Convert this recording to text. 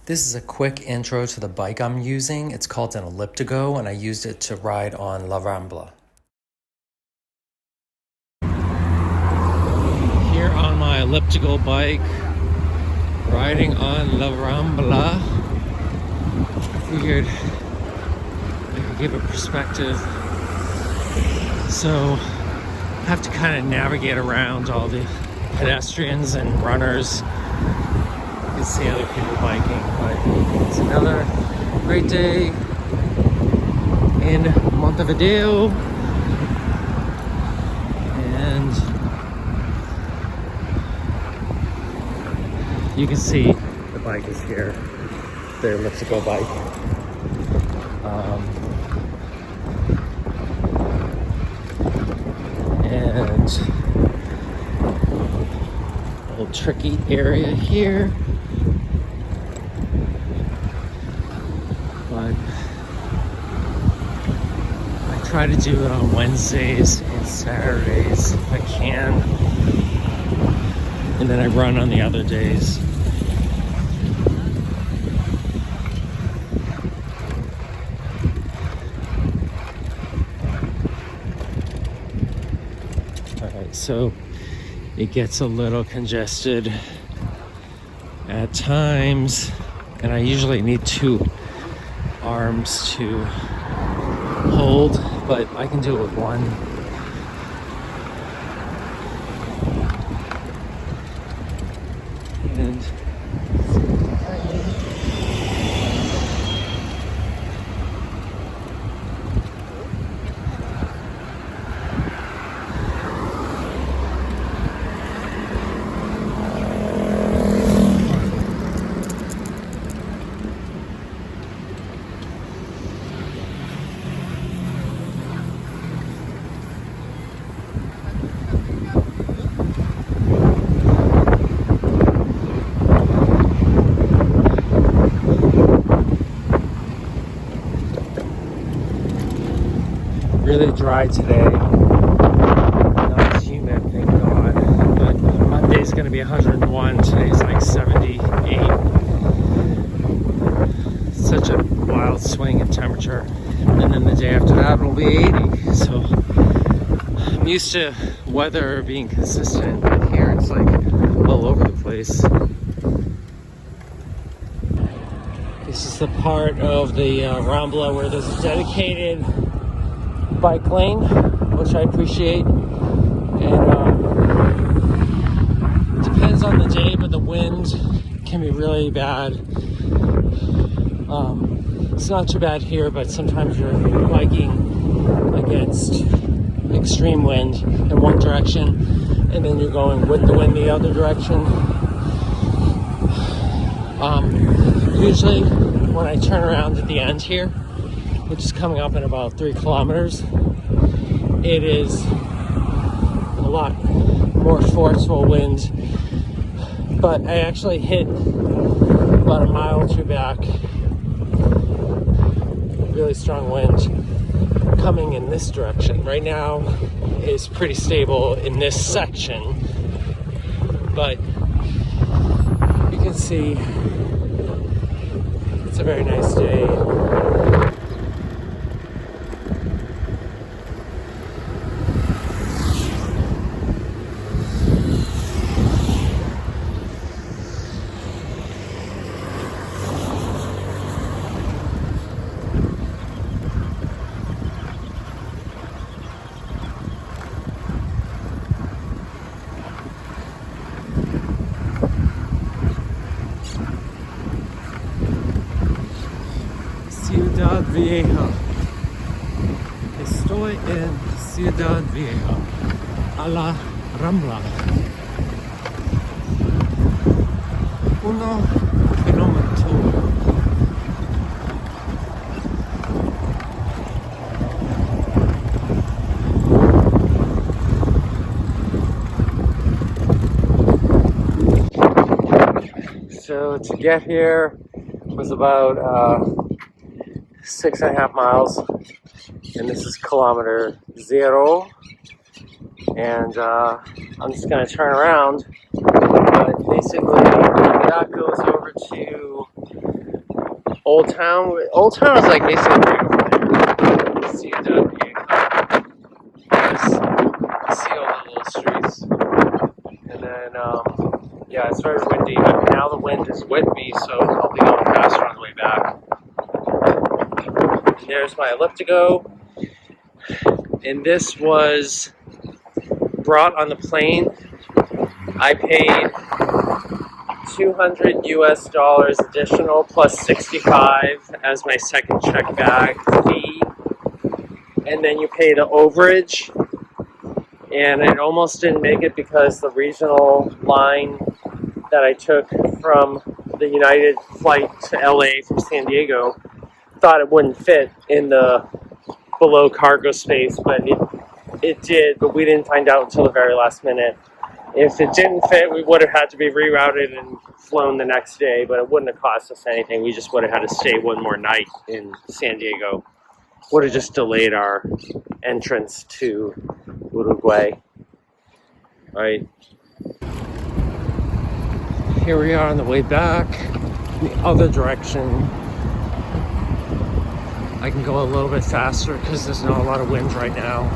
This is a quick intro to the bike I'm using. It's called an ElliptiGO, and I used it to ride on La Rambla. Here on my ElliptiGO bike, riding on La Rambla. Figured I could give a perspective. So I have to kind of navigate around all the pedestrians and runners. You can see other people biking, but it's another great day in Montevideo, and you can see the bike is here, the ElliptiGO bike. And a little tricky area here. But I try to do it on Wednesdays and Saturdays if I can, and then I run on the other days. Alright, so it gets a little congested at times, and I usually need two arms to hold, but I can do it with one. And really dry today. Not as humid, thank God. But Monday's gonna be 101. Today's like 78. Such a wild swing in temperature. And then the day after that it'll be 80. So I'm used to weather being consistent, but here it's like all over the place. This is the part of the Rambla where there's a dedicated bike lane, which I appreciate, and it depends on the day, but the wind can be really bad. It's not too bad here, but sometimes you're biking against extreme wind in one direction, and then you're going with the wind the other direction. Usually when I turn around at the end here, which is coming up in about 3 kilometers, it is a lot more forceful wind, but I actually hit about a mile or two back, really strong wind coming in this direction. Right now is pretty stable in this section, but you can see it's a very nice day. Ciudad Vieja. Estoy en Ciudad Vieja, a la Rambla. 1 kilómetro. So to get here was about 6.5 miles, and this is kilometer 0, and I'm just going to turn around, but basically that goes over to Old Town. Old Town is like basically right over there. Ciudad Vieja. See all the little streets. And then, yeah, it's very windy, but now the wind is with me, so I'll be going faster on the way back. And there's my ElliptiGO. And this was brought on the plane. I paid $200 US additional plus 65 as my second check bag fee. And then you pay the overage. And it almost didn't make it because the regional line that I took from the United flight to LA from San Diego thought it wouldn't fit in the below cargo space, but it did, but we didn't find out until the very last minute. If it didn't fit, we would have had to be rerouted and flown the next day, but it wouldn't have cost us anything. We just would have had to stay one more night in San Diego. Would have just delayed our entrance to Uruguay. All right. Here we are on the way back in the other direction. I can go a little bit faster because there's not a lot of wind right now.